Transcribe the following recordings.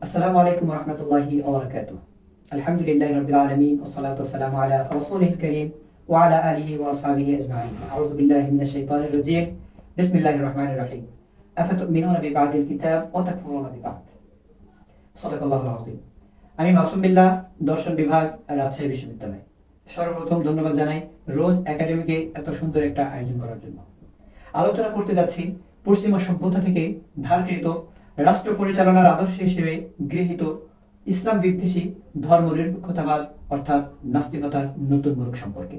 আসসালামু আলাইকুম রহমতুল্লাহি ওয়া বারাকাতুহু। আলহামদুলিল্লাহি রাব্বিল আলামিন ওয়া সালাতু ওয়াসসালামু আলা রাসূলিল কারীম ওয়া আলা আলিহি ওয়া আসহাবিহি আজমাইন। আউযু বিল্লাহি মিনাশ শাইতানির রাজীম। বিসমিল্লাহির রহমানির রহিম। আফাতুমিনুনা বিবাদিল কিতাব ওয়া তাকফুরুনা বিবাদ। সাদাকাল্লাহুল আযীম। আমি মাসুম বিল্লাহ, দর্শন বিভাগ, রাজশাহী বিশ্ববিদ্যালয়। সর্বপ্রথম ধন্যবাদ জানাই রোজ একাডেমিকে এত সুন্দর একটা আয়োজন করার জন্য। আলোচনা করতে যাচ্ছি পশ্চিমা সভ্যতা থেকে ধারকৃত রাষ্ট্র পরিচালনার আদর্শ হিসেবে গৃহীত ইসলাম বিদ্বেষী ধর্মনিরপেক্ষতাবাদ অর্থাৎ নাস্তিকতার নতুন মোড়ক সম্পর্কে।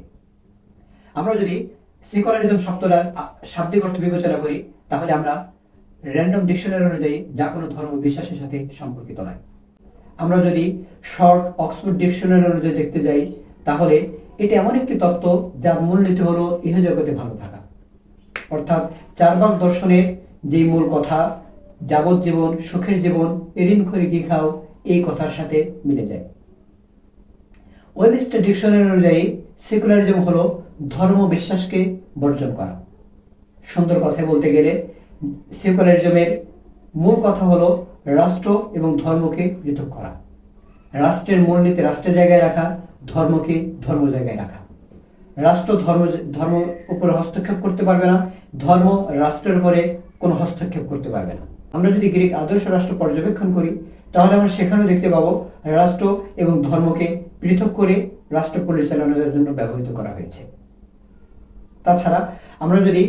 আমরা যদি সেকুলারিজম শব্দটার শাব্দিক অর্থ বিবেচনা করি, তাহলে আমরা র্যান্ডম ডিকশনারি অনুযায়ী যা কোনো ধর্ম বিশ্বাসের সাথে সম্পর্কিত নয়। আমরা যদি শর্ট অক্সফোর্ড ডিকশনারি অনুযায়ী দেখতে যাই, তাহলে এটা এমন একটি তত্ত্ব যার মূলনীতি হলো ইহজগতে ভালো থাকা, অর্থাৎ চারবাক দর্শনের যে মূল কথা যাবজ্জীবন সুখের জীবন ঋণ করে কি খাও, এই কথার সাথে মিলে যায়। ওয়েবস্টার ডিকশনারি অনুযায়ী সেকুলারিজম হলো ধর্ম বিশ্বাসকে বর্জন করা। সুন্দর কথায় বলতে গেলে সেকুলারিজমের মূল কথা হলো রাষ্ট্র এবং ধর্মকে পৃথক করা। রাষ্ট্রের মূলনীতি রাষ্ট্রের জায়গায় রাখা, ধর্মকে ধর্ম জায়গায় রাখা। রাষ্ট্র ধর্ম উপরে হস্তক্ষেপ করতে পারবে না, ধর্ম রাষ্ট্রের উপরে কোনো হস্তক্ষেপ করতে পারবে না। আমরা যদি গ্রিক আদর্শ রাষ্ট্র পর্যবেক্ষণ করি, তাহলে আমরা সেখানেও দেখতে পাবো রাষ্ট্র এবং ধর্মকে পৃথক করে রাষ্ট্র পরিচালনার জন্য ব্যবহৃত করা হয়েছে। তাছাড়া আমরা যদি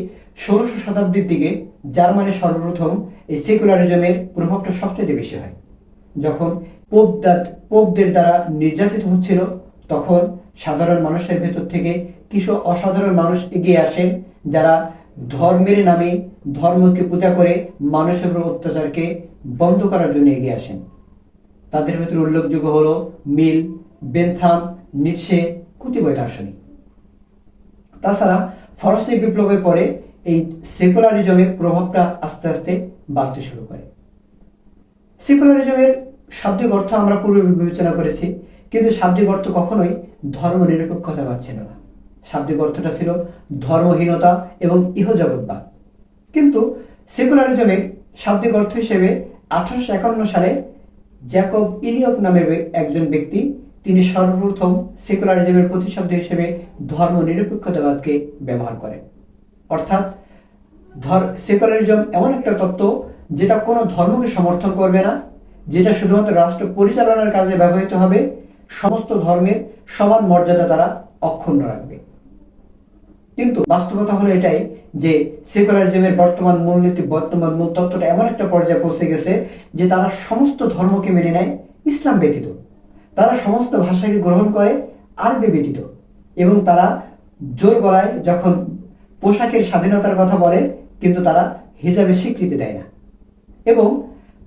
16শো শতাব্দীর দিকে জার্মানি সর্বপ্রথম এই সেকুলারিজমের প্রভাবটা সবচেয়ে বেশি হয়, যখন পোপদের দ্বারা নির্যাতিত হচ্ছিল, তখন সাধারণ মানুষের ভেতর থেকে কিছু অসাধারণ মানুষ এগিয়ে আসেন, যারা ধর্মের নামে ধর্মকে পূজা করে মানুষের উপর অত্যাচারকে বন্ধ করার জন্য এগিয়ে আসেন। তাদের ভেতরে উল্লেখযোগ্য হলো মিল, বেনথাম, নিটশে, কতিপয় দার্শনিক। তাছাড়া ফরাসি বিপ্লবের পরে এই সেকুলারিজমের প্রভাবটা আস্তে আস্তে বাড়তে শুরু করে। সেকুলারিজমের শাব্দিক অর্থ আমরা পূর্বে বিবেচনা করেছি, কিন্তু শাব্দিক অর্থ কখনোই ধর্ম নিরপেক্ষতাবাদ ছিল না। শাব্দিক অর্থটা ছিল ধর্মহীনতা এবং ইহজগৎবাদ। কিন্তু সেকুলারিজমের শাব্দিক অর্থ হিসেবে 1851 সালে জ্যাকব ইলিয়ক নামের একজন ব্যক্তি, তিনি সর্বপ্রথম সেকুলারিজমের প্রতিশব্দ হিসেবে ধর্ম নিরপেক্ষতাবাদকে ব্যবহার করেন। অর্থাৎ সেকুলারিজম এমন একটা তত্ত্ব যেটা কোনো ধর্মকে সমর্থন করবে না, যেটা শুধুমাত্র রাষ্ট্র পরিচালনার কাজে ব্যবহৃত হবে, সমস্ত ধর্মের সমান মর্যাদা তারা অক্ষুণ্ণ রাখবে। কিন্তু বাস্তবতা হলো এটাই যে সেকুলারিজমের বর্তমান মূলনীতি, বর্তমান মূল তত্ত্বটা এমন একটা পর্যায়ে পৌঁছে গেছে যে তারা সমস্ত ধর্মকে মেনে নেয় ইসলাম ব্যতীত, তারা সমস্ত ভাষাকে গ্রহণ করে আরবি ব্যতীত, এবং তারা জোর গলায় যখন পোশাকের স্বাধীনতার কথা বলে, কিন্তু তারা হিজাবের স্বীকৃতি দেয় না, এবং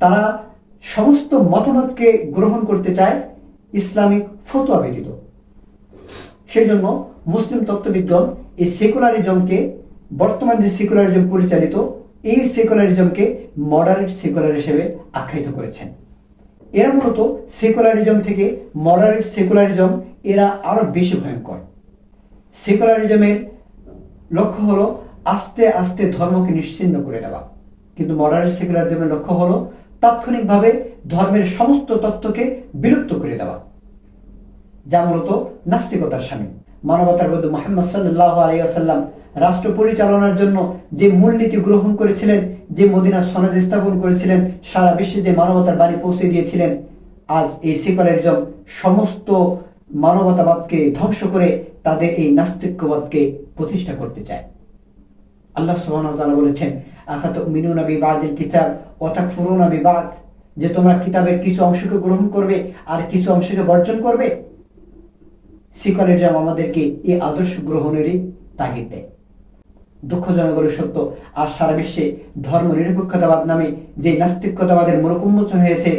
তারা সমস্ত মতামতকে গ্রহণ করতে চায় ইসলামিক ফতোয়া ব্যতীত। সেই জন্য মুসলিম তত্ত্ববিদগণ এই সেকুলারিজমকে, বর্তমান যে সেকুলারিজম পরিচালিত, এই সেকুলারিজমকে মডারেট সেকুলার হিসেবে আখ্যায়িত করেছেন। এরা মূলত সেকুলারিজম থেকে মডারেট সেকুলারিজম, এরা আরো বেশি ভয়ঙ্কর। সেকুলারিজমের লক্ষ্য হলো আস্তে আস্তে ধর্মকে নিশ্চিহ্ন করে দেওয়া, কিন্তু মডারেট সেকুলারিজমের লক্ষ্য হলো তাৎক্ষণিকভাবে ধর্মের সমস্ত তত্ত্বকে বিলুপ্ত করে দেওয়া, যা মূলত নাস্তিকতার শামিল। মানবতার বন্ধু মুহাম্মদ সাল্লাল্লাহু আলাইহি ওয়াসাল্লাম রাষ্ট্র পরিচালনার জন্য যে মূলনীতি গ্রহণ করেছিলেন, যে মদিনা সনদ স্থাপন করেছিলেন, সারা বিশ্বে যে মানবতার বাণী পৌঁছে দিয়েছিলেন, আজ এই সেকুলারিজম সমস্ত মানবতাবাদকে ধ্বংস করে তাদের এই নাস্তিক্যবাদকে প্রতিষ্ঠা করতে চায়। আল্লাহ সুবহানাহু ওয়া তাআলা বলেছেন, আফাতুমিনুনা বিবাদিল কিতাব ওয়া তাকফুরুনা বিবাদ, যে তোমরা কিতাবের কিছু অংশকে গ্রহণ করবে আর কিছু অংশকে বর্জন করবে। সেকুলারিজম আমাদেরকে এই আদর্শ গ্রহণেরই তাগিদ দেয়। দুঃখজনক হলো সত্য, আর সারা বিশ্বে ধর্ম নিরপেক্ষতাবাদ নামে যে নাস্তিকতাবাদের মোড়ক উন্মোচন হয়েছে,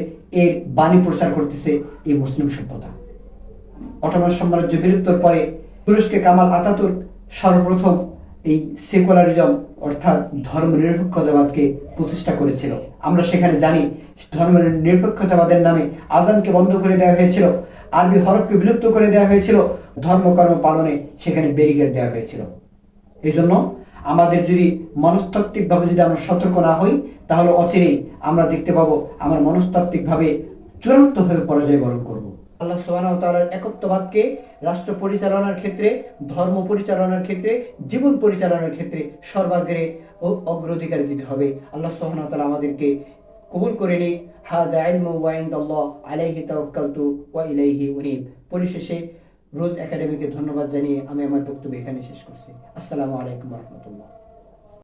এর বাণী প্রচার করতেছে এই মুসলিম সভ্যতা। অটোমান সাম্রাজ্য বিলুপ্তর পরে তুরস্কে কামাল আতাতুর্ক সর্বপ্রথম এই সেকুলারিজম অর্থাৎ ধর্ম নিরপেক্ষতাবাদকে প্রতিষ্ঠা করেছিল। আমরা সেখানে জানি ধর্ম নিরপেক্ষতাবাদের নামে আজানকে বন্ধ করে দেওয়া হয়েছিল, আরবি হরফকে বিলুপ্ত করে দেওয়া হয়েছিল, ধর্মকর্ম পালনে সেখানে ব্যারিকেড দেওয়া হয়েছিল। এই জন্য আমাদের যদি মনস্তাত্ত্বিকভাবে যদি আমরা সতর্ক না হই, তাহলে অচিরেই আমরা দেখতে পাবো আমার মনস্তাত্ত্বিকভাবে চূড়ান্তভাবে পরাজয় বরণ করব। আল্লাহ সুবহানাহু ওয়া তাআলার একত্ববাদকে রাষ্ট্র পরিচালনার ক্ষেত্রে, ধর্ম পরিচালনার ক্ষেত্রে, জীবন পরিচালনার ক্ষেত্রে সর্বাগ্রে ও অগ্রাধিকার দিতে হবে। আল্লাহ সুবহানাহু ওয়া তাআলা আমাদেরকে কবুল করে নিক। হাযা ইলমু ওয়া ইনদাল্লাহ আলাইহি তাওয়াক্কালতু ওয়া ইলাইহি উনীব। পরিশেষে রোজ একাডেমিকে ধন্যবাদ জানিয়ে আমি আমার বক্তব্য এখানে শেষ করছি। আসসালামু আলাইকুম ওয়া রাহমাতুল্লাহ।